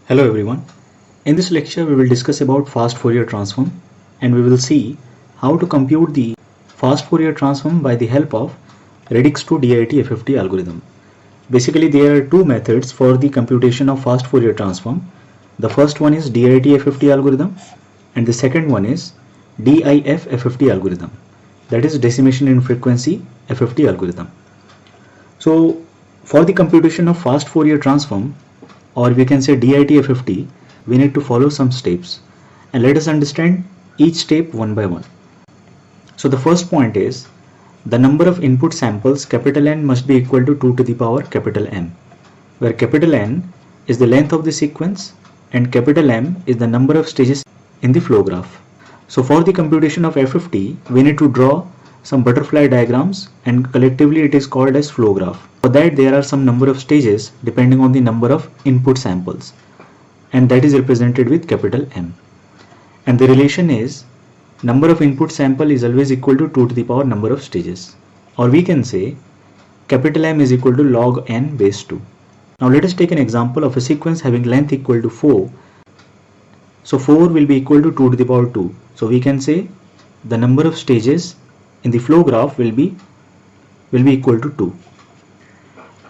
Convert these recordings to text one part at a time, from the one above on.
Hello everyone. In this lecture we will discuss about fast Fourier transform and we will see how to compute the fast Fourier transform by the help of Radix 2 DIT FFT algorithm. Basically there are two methods for the computation of fast Fourier transform. The first one is DIT FFT algorithm and the second one is DIF FFT algorithm, that is decimation in frequency FFT algorithm. So for the computation of fast Fourier transform, or we can say DIT FFT, we need to follow some steps, and let us understand each step one by one. So the first point is the number of input samples capital N must be equal to 2 to the power capital M, where capital N is the length of the sequence and capital M is the number of stages in the flow graph. So for the computation of FFT, we need to draw some butterfly diagrams and collectively it is called as flow graph. For that there are some number of stages depending on the number of input samples, and that is represented with capital M. And the relation is number of input sample is always equal to 2 to the power number of stages, or we can say capital M is equal to log n base 2. Now let us take an example of a sequence having length equal to 4. So 4 will be equal to 2 to the power 2. So we can say the number of stages in the flow graph will be equal to 2.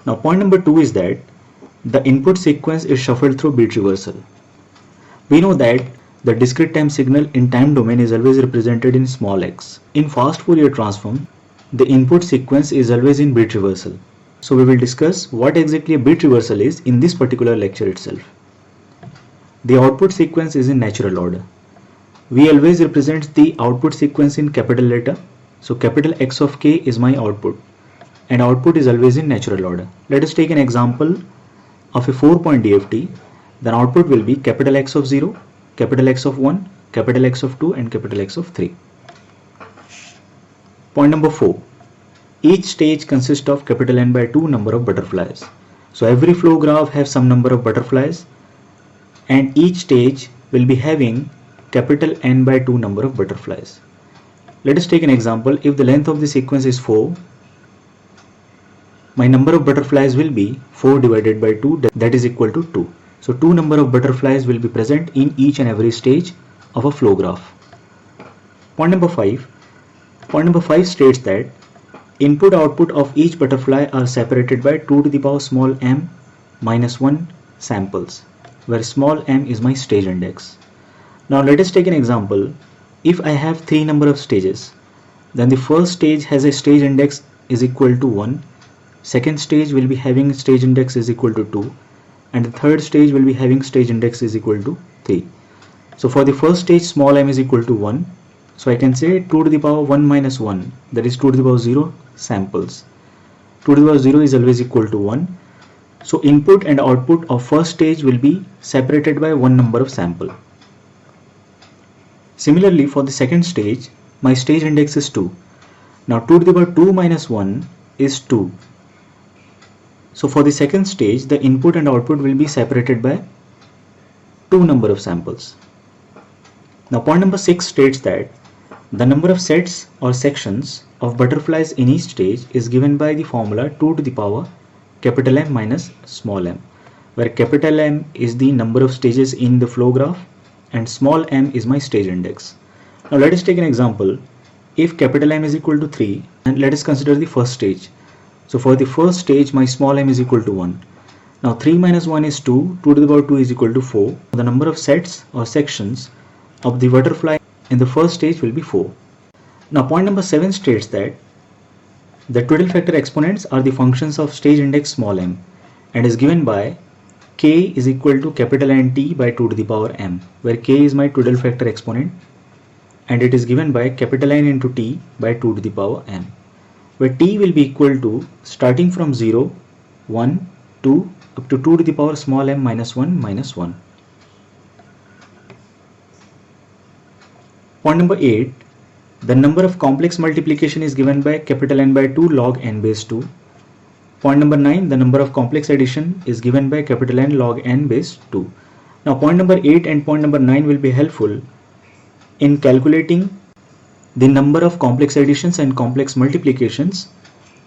Now point number 2 is that the input sequence is shuffled through bit reversal. We know that the discrete time signal in time domain is always represented in small x. In fast Fourier transform, the input sequence is always in bit reversal. So we will discuss what exactly a bit reversal is in this particular lecture itself. The output sequence is in natural order. We always represent the output sequence in capital letter. So capital X of k is my output, and output is always in natural order. Let us take an example of a 4-point DFT. Then output will be capital X of 0, capital X of 1, capital X of 2 and capital X of 3. Point number 4. Each stage consists of capital N by 2 number of butterflies. So every flow graph has some number of butterflies and each stage will be having capital N by 2 number of butterflies. Let us take an example. If the length of the sequence is 4, my number of butterflies will be 4 divided by 2, that is equal to 2. So 2 number of butterflies will be present in each and every stage of a flow graph. Point number 5. Point number 5 states that input output of each butterfly are separated by 2 to the power small m minus 1 samples, where small m is my stage index. Now let us take an example. If I have 3 number of stages, then the first stage has a stage index is equal to 1, second stage will be having stage index is equal to 2, and the third stage will be having stage index is equal to 3. So for the first stage small m is equal to 1, so I can say 2 to the power 1 minus 1, that is 2 to the power 0 samples. 2 to the power 0 is always equal to 1. So input and output of first stage will be separated by one number of sample. Similarly, for the second stage, my stage index is 2. Now 2 to the power 2 minus 1 is 2. So for the second stage, the input and output will be separated by 2 number of samples. Now point number 6 states that the number of sets or sections of butterflies in each stage is given by the formula 2 to the power capital M minus small m, where capital M is the number of stages in the flow graph and small m is my stage index. Now let us take an example. If capital M is equal to 3, and let us consider the first stage. So for the first stage my small m is equal to 1. Now 3 minus 1 is 2, 2 to the power 2 is equal to 4. The number of sets or sections of the butterfly in the first stage will be 4. Now point number 7 states that the twiddle factor exponents are the functions of stage index small m and is given by k is equal to capital N-T by 2 to the power m, where k is my twiddle factor exponent and it is given by capital N into t by 2 to the power m, where t will be equal to starting from 0, 1, 2 up to 2 to the power small m minus 1 minus 1. Point number 8. The number of complex multiplication is given by capital N by 2 log n base 2. Point number 9, the number of complex addition is given by capital N log n base 2. Now point number 8 and point number 9 will be helpful in calculating the number of complex additions and complex multiplications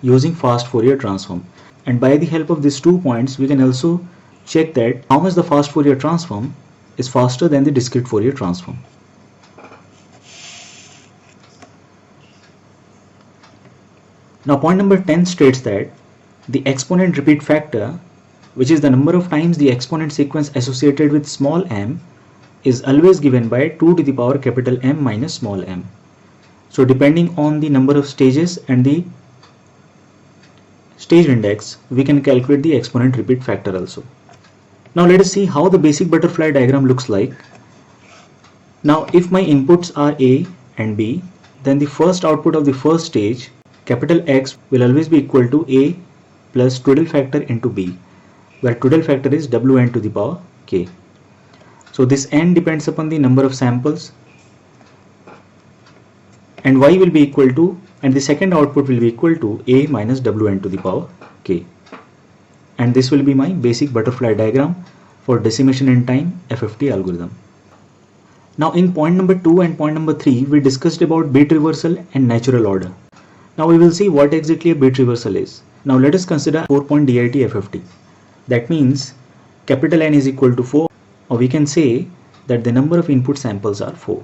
using fast Fourier transform. And by the help of these 2 points we can also check that how much the fast Fourier transform is faster than the discrete Fourier transform. Now point number 10 states that the exponent repeat factor, which is the number of times the exponent sequence associated with small m, is always given by 2 to the power capital M minus small m. So depending on the number of stages and the stage index, we can calculate the exponent repeat factor also. Now let us see how the basic butterfly diagram looks like. Now if my inputs are A and B, then the first output of the first stage, capital X, will always be equal to A plus twiddle factor into B, where twiddle factor is Wn to the power K. So this n depends upon the number of samples, and Y will be equal to, and the second output will be equal to A minus Wn to the power K. And this will be my basic butterfly diagram for decimation in time FFT algorithm. Now in point number 2 and point number 3, we discussed about bit reversal and natural order. Now we will see what exactly a bit reversal is. Now let us consider 4-point DIT FFT. That means capital N is equal to 4, or we can say that the number of input samples are 4.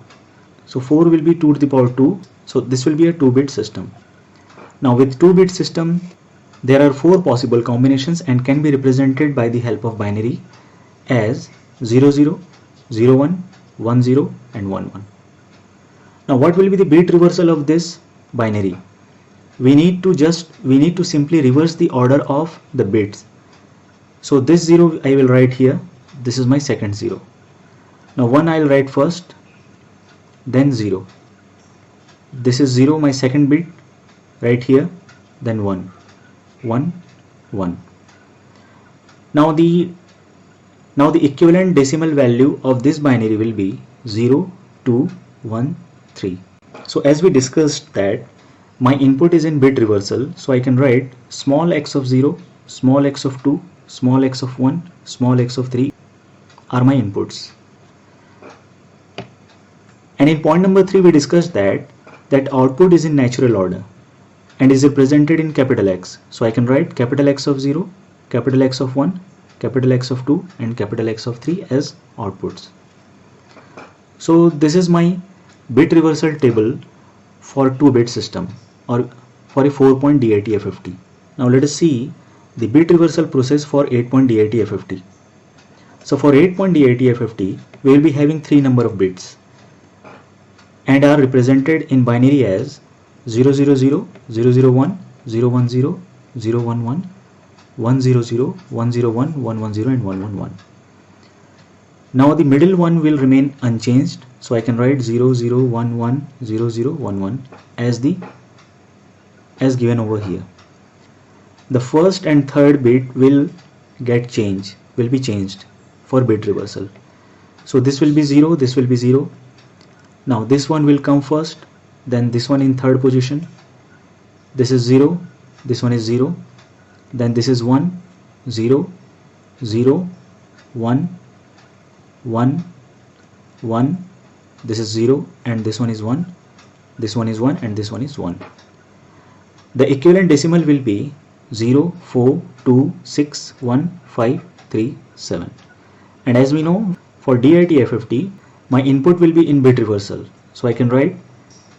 So 4 will be 2 to the power 2. So this will be a 2-bit system. Now with 2-bit system, there are 4 possible combinations and can be represented by the help of binary as 00, 01, 10 and 11. Now what will be the bit reversal of this binary? We need to simply reverse the order of the bits. So this 0 I will write here. This is my second 0. Now 1 I will write first, then 0. This is 0, my second bit, right here, then 1, 1, 1. Now the equivalent decimal value of this binary will be 0, 2, 1, 3. So as we discussed that my input is in bit reversal, so I can write small x of 0, small x of 2, small x of 1, small x of 3 are my inputs. And in point number 3, we discussed that output is in natural order and is represented in capital X. So I can write capital X of 0, capital X of 1, capital X of 2 and capital X of 3 as outputs. So this is my bit reversal table for 2-bit system or for a 4-point DIT FFT. Now let us see the bit reversal process for 8-point DIT FFT. So for 8-point DIT FFT, we will be having 3 number of bits and are represented in binary as 000, 001, 010, 011, 100, 101, 110 and 111. Now the middle one will remain unchanged, so I can write 0011, 0011 as given over here. The first and third bit will be changed for bit reversal. So this will be 0, this will be 0. Now this one will come first, then this one in third position. This is 0, this one is 0, then this is 1, 0, 0, 1, 1, 1, this is 0 and this one is 1, this one is 1 and this one is 1. The equivalent decimal will be 0, 4, 2, 6, 1, 5, 3, 7. And as we know, for DIT FFT, my input will be in bit reversal. So I can write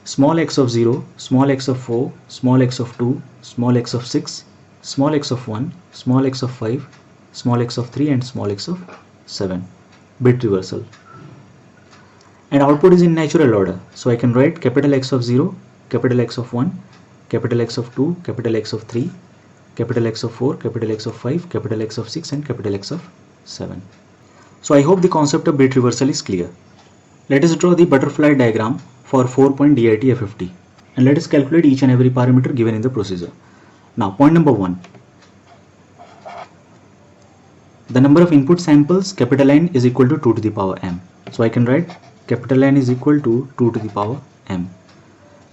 small x of 0, small x of 4, small x of 2, small x of 6, small x of 1, small x of 5, small x of 3 and small x of 7. Bit reversal. And output is in natural order. So I can write capital X of 0, capital X of 1, capital X of 2, capital X of 3, capital X of 4, capital X of 5, capital X of 6 and capital X of 7. So I hope the concept of bit reversal is clear. Let us draw the butterfly diagram for 4-point DIT FFT and let us calculate each and every parameter given in the procedure. Now point number 1. The number of input samples capital N is equal to 2 to the power m. So I can write capital N is equal to 2 to the power m.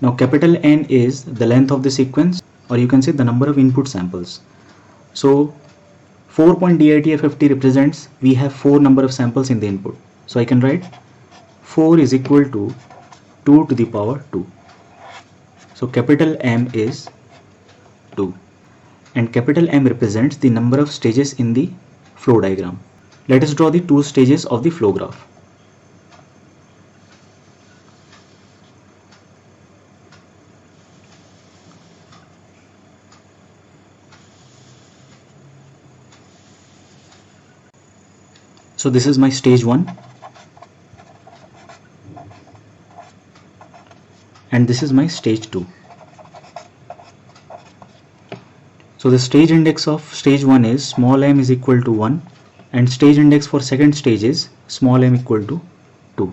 Now capital N is the length of the sequence, or you can say the number of input samples. So 4-point DIT FFT represents we have 4 number of samples in the input. So I can write 4 is equal to 2 to the power 2. So capital M is 2 and capital M represents the number of stages in the flow diagram. Let us draw the two stages of the flow graph. So this is my stage 1 and this is my stage 2. So the stage index of stage 1 is small m is equal to 1 and stage index for second stage is small m equal to 2.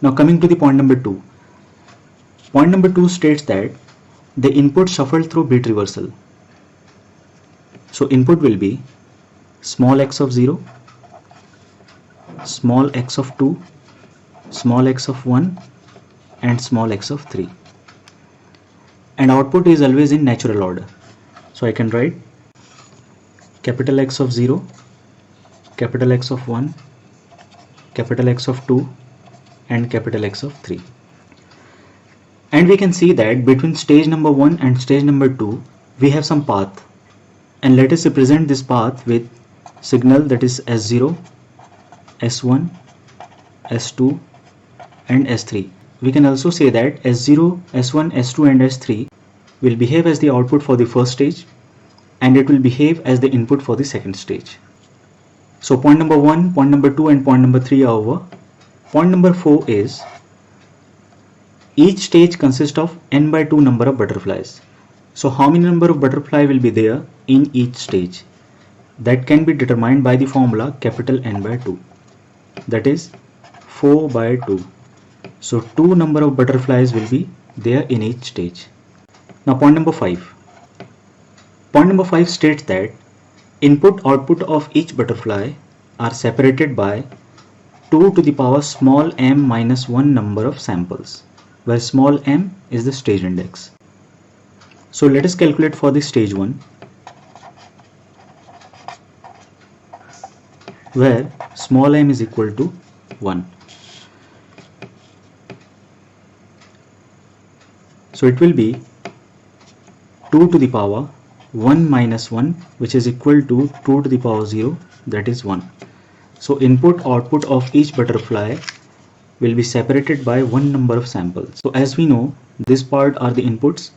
Now coming to the point number 2. Point number 2 states that the input shuffled through bit reversal. So input will be small x of 0, small x of 2, small x of 1 and small x of 3, and output is always in natural order. So I can write capital X of 0, capital X of 1, capital X of 2 and capital X of 3. And we can see that between stage number 1 and stage number 2 we have some path, and let us represent this path with signal that is S0, S1, S2 and S3. We can also say that S0, S1, S2 and S3 will behave as the output for the first stage and it will behave as the input for the second stage. So point number 1, point number 2 and point number 3 are over. Point number 4 is each stage consists of n by 2 number of butterflies. So how many number of butterfly will be there in each stage? That can be determined by the formula capital N by 2. That is 4 by 2. So 2 number of butterflies will be there in each stage. Now point number 5. Point number 5 states that input output of each butterfly are separated by 2 to the power small m minus 1 number of samples, where small m is the stage index. So let us calculate for the stage 1, where small m is equal to 1. So it will be 2 to the power 1 minus 1, which is equal to 2 to the power 0, that is 1. So input output of each butterfly will be separated by one number of samples. So as we know, this part are the inputs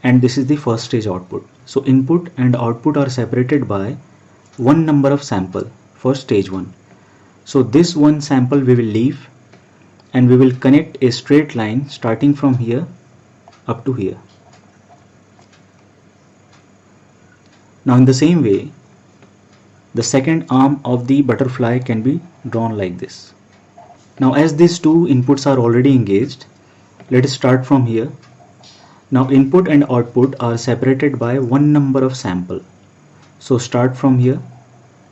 and this is the first stage output. So input and output are separated by one number of sample for stage 1. So this one sample we will leave and we will connect a straight line starting from here up to here. Now in the same way, the second arm of the butterfly can be drawn like this. Now as these two inputs are already engaged, let us start from here. Now input and output are separated by one number of sample. So start from here,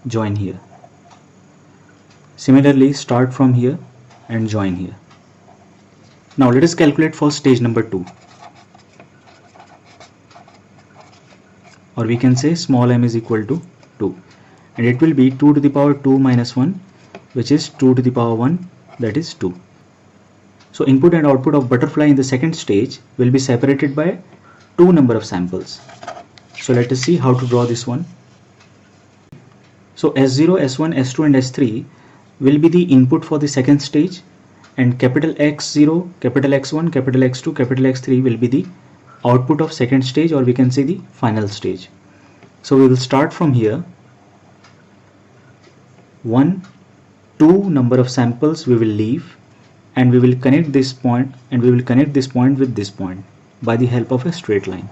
join here. Similarly, start from here and join here. Now let us calculate for stage number 2. Or we can say small m is equal to 2. And it will be 2 to the power 2 minus 1, which is 2 to the power 1, that is 2. So input and output of butterfly in the second stage will be separated by 2 number of samples. So let us see how to draw this one. So S0, S1, S2 and S3 will be the input for the second stage, and capital X0, capital X1, capital X2, capital X3 will be the output of second stage, or we can say the final stage. So we will start from here. 1, 2 number of samples we will leave, and we will connect this point and we will connect this point with this point by the help of a straight line.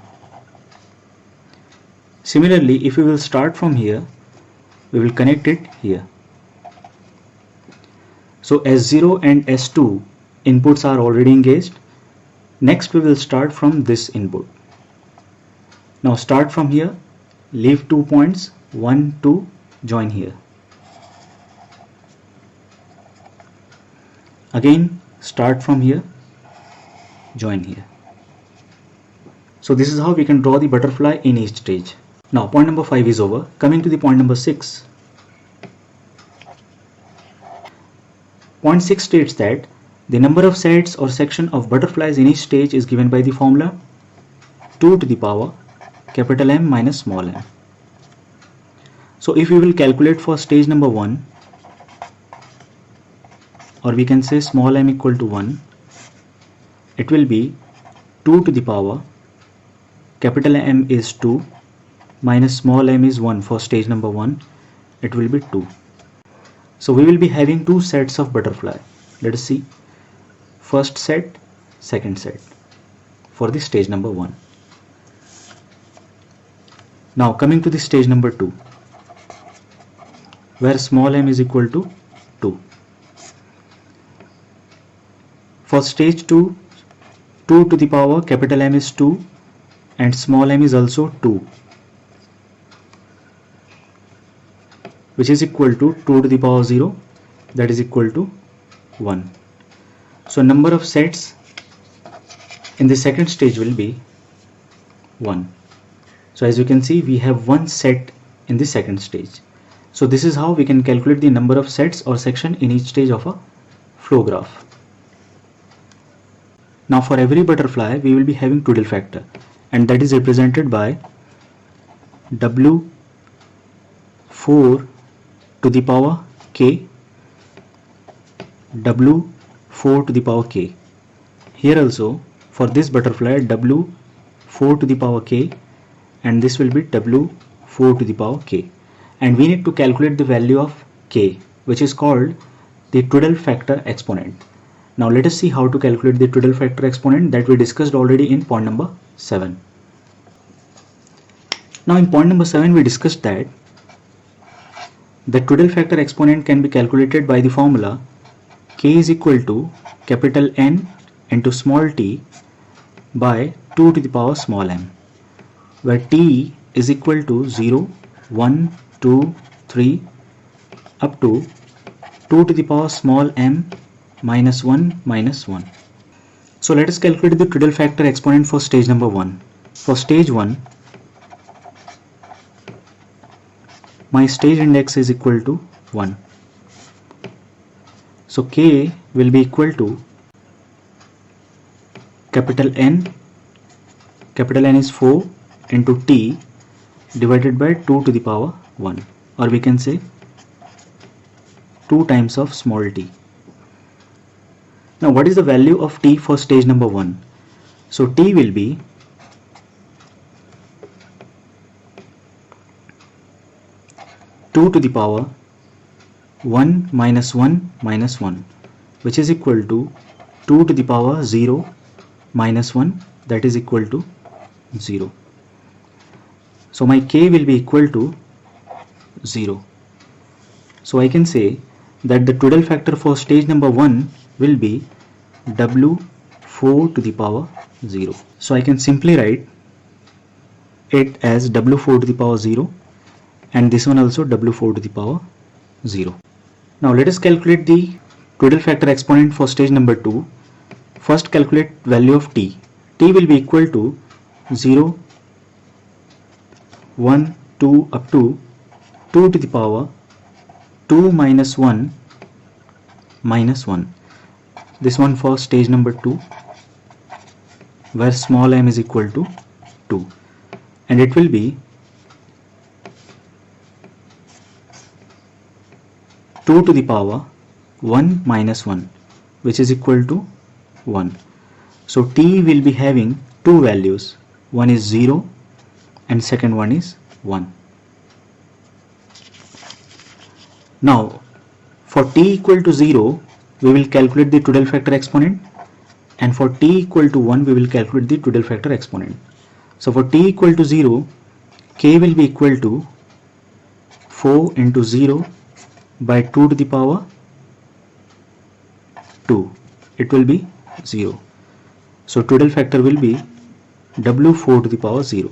Similarly, if we will start from here, we will connect it here. So S0 and S2 inputs are already engaged. Next we will start from this input. Now start from here, leave 2 points, 1, 2, join here. Again start from here, join here. So this is how we can draw the butterfly in each stage. Now point number 5 is over. Coming to the point number 6. Point 6 states that the number of sets or section of butterflies in each stage is given by the formula 2 to the power capital M minus small m. So if we will calculate for stage number 1, or we can say small m equal to 1, it will be 2 to the power capital M is 2 minus small m is 1 for stage number 1, it will be 2. So we will be having two sets of butterfly. Let us see. First set, second set for the stage number 1. Now coming to the stage number 2, where small m is equal to 2. For stage 2, 2 to the power capital M is 2 and small m is also 2, which is equal to 2 to the power 0, that is equal to 1. So number of sets in the second stage will be 1. So as you can see, we have one set in the second stage. So this is how we can calculate the number of sets or section in each stage of a flow graph. Now for every butterfly we will be having Twiddle factor, and that is represented by W4 to the power k, W4 to the power k. Here also for this butterfly W4 to the power k, and this will be W4 to the power k, and we need to calculate the value of k, which is called the Twiddle factor exponent. Now let us see how to calculate the Twiddle factor exponent that we discussed already in point number 7. Now in point number 7 we discussed that the Twiddle factor exponent can be calculated by the formula k is equal to capital N into small t by 2 to the power small m, where t is equal to 0, 1, 2, 3 up to 2 to the power small m minus 1 minus 1. So let us calculate the Twiddle factor exponent for stage number 1. For stage 1, my stage index is equal to 1. So k will be equal to capital N is 4 into t divided by 2 to the power 1, or we can say 2 times of small t. Now what is the value of t for stage number 1? So t will be two to the power 1 minus 1 minus 1, which is equal to 2 to the power 0 minus 1, that is equal to 0. So my k will be equal to 0. So I can say that the Twiddle factor for stage number 1 will be W4 to the power 0. So I can simply write it as W4 to the power 0, and this one also W4 to the power 0. Now let us calculate the Twiddle factor exponent for stage number 2. First calculate value of t. T will be equal to 0, 1, 2 up to 2 to the power 2 minus 1 minus 1. This one for stage number 2, where small m is equal to 2, and it will be 2 to the power 1 minus 1, which is equal to 1. So t will be having two values, one is 0 and second one is 1. Now for t equal to 0 we will calculate the Twiddle factor exponent, and for t equal to 1 we will calculate the Twiddle factor exponent. So for t equal to 0, k will be equal to 4 into 0 by 2 to the power 2, it will be 0. So Twiddle factor will be W4 to the power 0.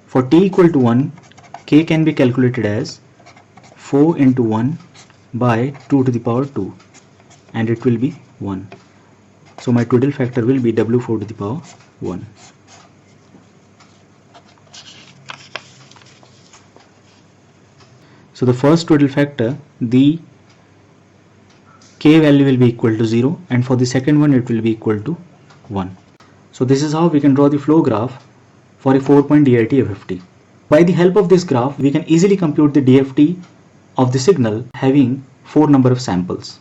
For t equal to 1, k can be calculated as 4 into 1 by 2 to the power 2, and it will be 1. So my Twiddle factor will be W4 to the power 1. So the first Twiddle factor, the k value will be equal to 0, and for the second one it will be equal to 1. So this is how we can draw the flow graph for a 4-point DIT FFT. By the help of this graph, we can easily compute the DFT of the signal having 4 number of samples.